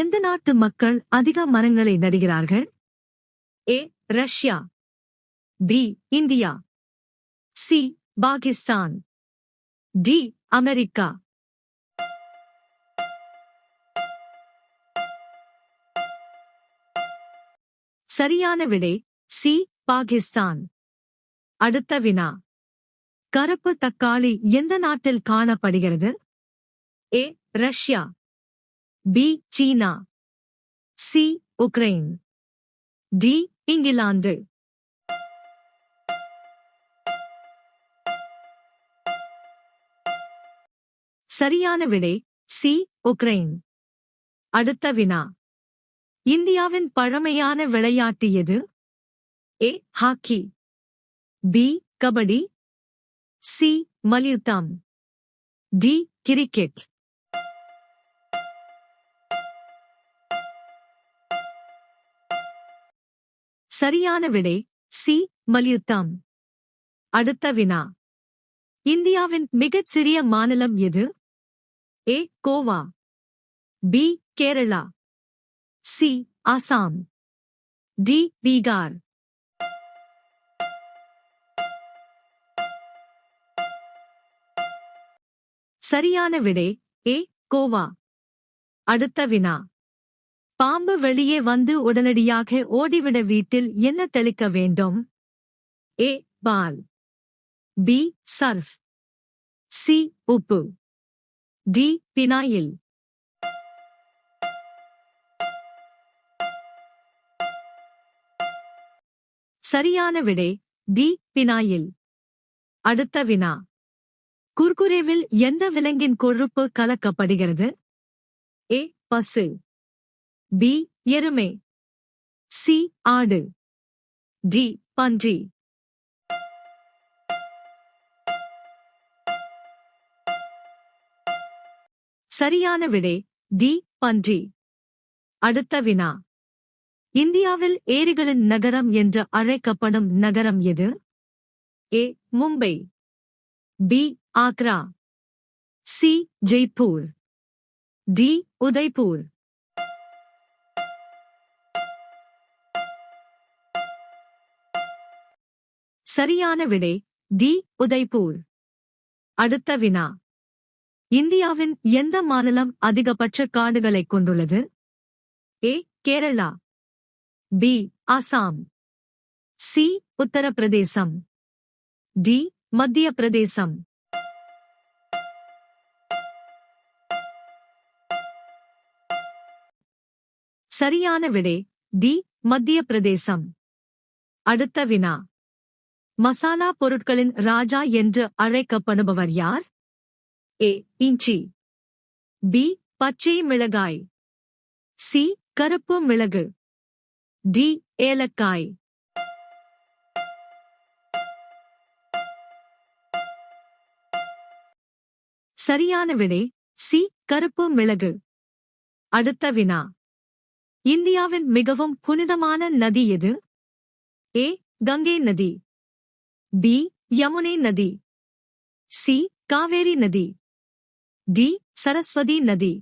எந்த நாட்டு மக்கள் அதிக மரங்களை நடுகிறார்கள்? A. Russia. B. India. C. Pakistan. D. America. சரியான விடை சி. பாகிஸ்தான். அடுத்த வினா. கருப்பு தக்காளி எந்த நாட்டில் காணப்படுகிறது? ஏ. ரஷ்யா. பி. சீனா. சி. உக்ரைன். டி. இங்கிலாந்து. சரியான விடை சி. உக்ரைன். அடுத்த வினா. இந்தியாவின் பழமையான விளையாட்டு எது? ஏ. ஹாக்கி. பி. கபடி. சி. மல்யுத்தம். டி. கிரிக்கெட். சரியான விடை சி. மல்யுத்தம். அடுத்த வினா. இந்தியாவின் மிகச் சிறிய மாநிலம் எது? A. Goa. B. Kerala. C. Assam. D. Bihar. சரியான விடை ஏ. கோவா. அடுத்த வினா. பாம்பு வெளியே வந்து உடனடியாக ஓடிவிட வீட்டில் என்ன தெளிக்க வேண்டும்? ஏ. பால். பி. சர்ஃப். சி. உப்பு. டி. பினாயில். சரியான விடை டி. பினாயில். அடுத்த வினா. குர்குரேவில் எந்த விலங்கின் கொழுப்பு கலக்கப்படுகிறது? ஏ. பசு. பி. எருமை. சி. ஆடு. டி. பன்றி. சரியான விடை டி. பன்றி. அடுத்த வினா. இந்தியாவில் ஏரிகளின் நகரம் என்று அழைக்கப்படும் நகரம் எது? A. Mumbai. B. Agra. C. Jaipur. D. Udaipur. சரியான விடை டி. உதய்பூர். அடுத்த வினா. இந்தியாவின் எந்த மாநிலம் அதிகபட்ச காடுகளைக் கொண்டுள்ளது? A. Kerala. B. Assam. C. Uttar Pradesh. D. Madhya Pradesh. சரியான விடை டி. மத்திய பிரதேசம். அடுத்த வினா. மசாலா பொருட்களின் ராஜா என்று அழைக்கப்படுபவர் யார்? ஏ. இஞ்சி. பி. பச்சை மிளகாய். சி. கருப்பு மிளகு. டி. ஏலக்காய். சரியான விடை சி. கருப்பு மிளகு. அடுத்த வினா. இந்தியாவின் மிகவும் புனிதமான நதி எது? ஏ. கங்கை நதி. பி. யமுனை நதி. சி. காவேரி நதி. டி. சரஸ்வதி நதி.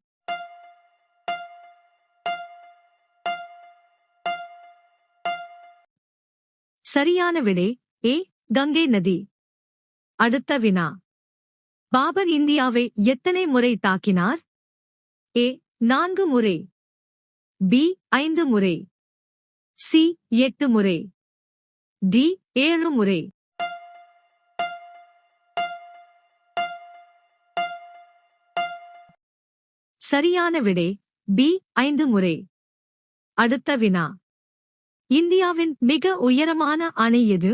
சரியான விடை ஏ. கங்கை நதி. அடுத்த வினா. பாபர் இந்தியாவை எத்தனை முறை தாக்கினார்? ஏ. 4 முறை. பி. 5 முறை. சி. 8 முறை. டி. 7 முறை. சரியான விடை பி. 5 முறை. அடுத்த வினா. இந்தியாவின் மிக உயரமான அணை எது?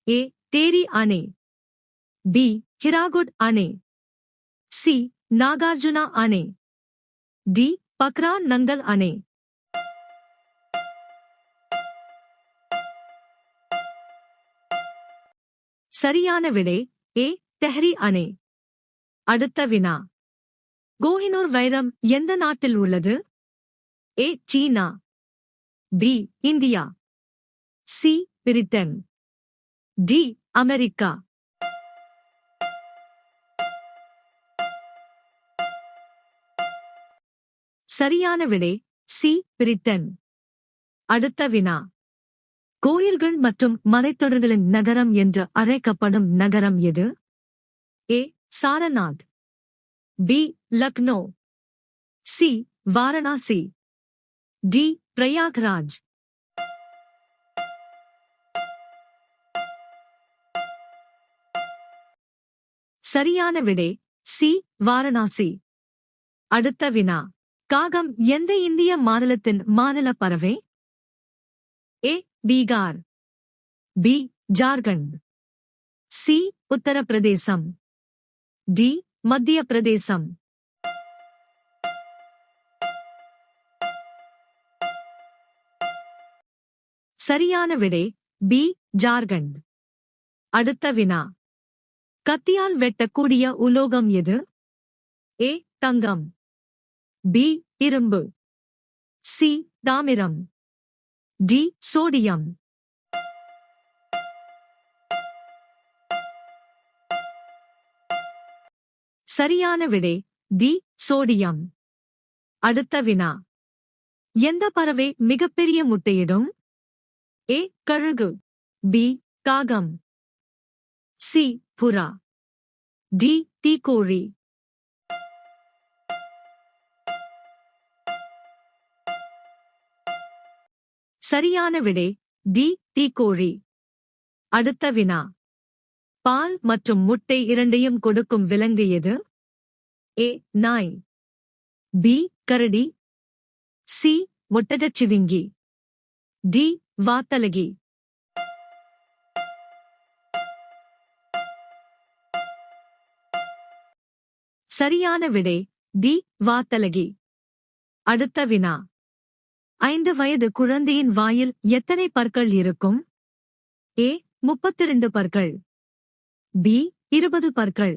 ஏ. தேரி அணை. பி. ஹிராகுட் அணை. சி. நாகார்ஜுனா அணை. டி. பக்ரா நங்கல் அணை. சரியான விடை ஏ. தெஹ்ரி அணை. அடுத்த வினா. கோஹினூர் வைரம் எந்த நாட்டில் உள்ளது? A. China. B. India. C. Britain. D. America. சரியான விடை சி பிரிட்டன். அடுத்த வினா. கோயில்கள் மற்றும் மலைத்தொடர்களின் நகரம் என்று அழைக்கப்படும் நகரம் எது? A Sarnath, B Lucknow, C Varanasi, D Prayagraj. சரியான விடை சி வாரணாசி. அடுத்த வினா. காகம் எந்த இந்திய மாநிலத்தின் மாநில பறவை? A Bihar, B Jharkhand, C Uttar Pradesh, D Madhya Pradesh. சரியான விடை பி ஜார்க்கண்ட். அடுத்த வினா. கத்தியால் வெட்டக்கூடிய உலோகம் எது? ஏ தங்கம், பி இரும்பு, சி தாமிரம், டி சோடியம். சரியான விடை டி சோடியம். அடுத்த வினா. எந்த பறவை மிகப்பெரிய முட்டையிடும்? ஏ கழுகு, பி காகம், சி புறா, டி தீக்கோழி. சரியான விடை டி தீக்கோழி. அடுத்த வினா. பால் மற்றும் முட்டை இரண்டையும் கொடுக்கும் விலங்கு எது? ஏ நாய், பி கரடி, சி ஒட்டகச்சிவிங்கி, டி வாத்தலகி. சரியான விடை டி வாத்தலகி. அடுத்த வினா. 5 வயது குழந்தையின் வாயில் எத்தனை பற்கள் இருக்கும்? ஏ 32 பற்கள், பி 20 பற்கள்,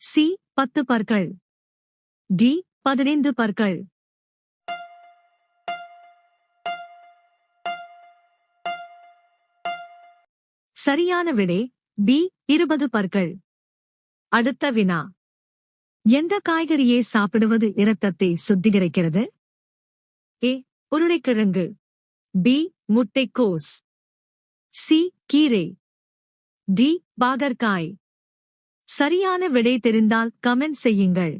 சி 10 பற்கள், டி 15 பற்கள். சரியான விடை பி 20 பற்கள். அடுத்த வினா. எந்த காய்கறியை சாப்பிடுவது இரத்தத்தை சுத்திகரிக்கிறது? ஏ உருளைக்கிழங்கு, பி முட்டைக்கோஸ், சி கீரை, டி பாகற்காய். சரியான விடை தெரிந்தால் கமெண்ட் செய்யுங்கள்.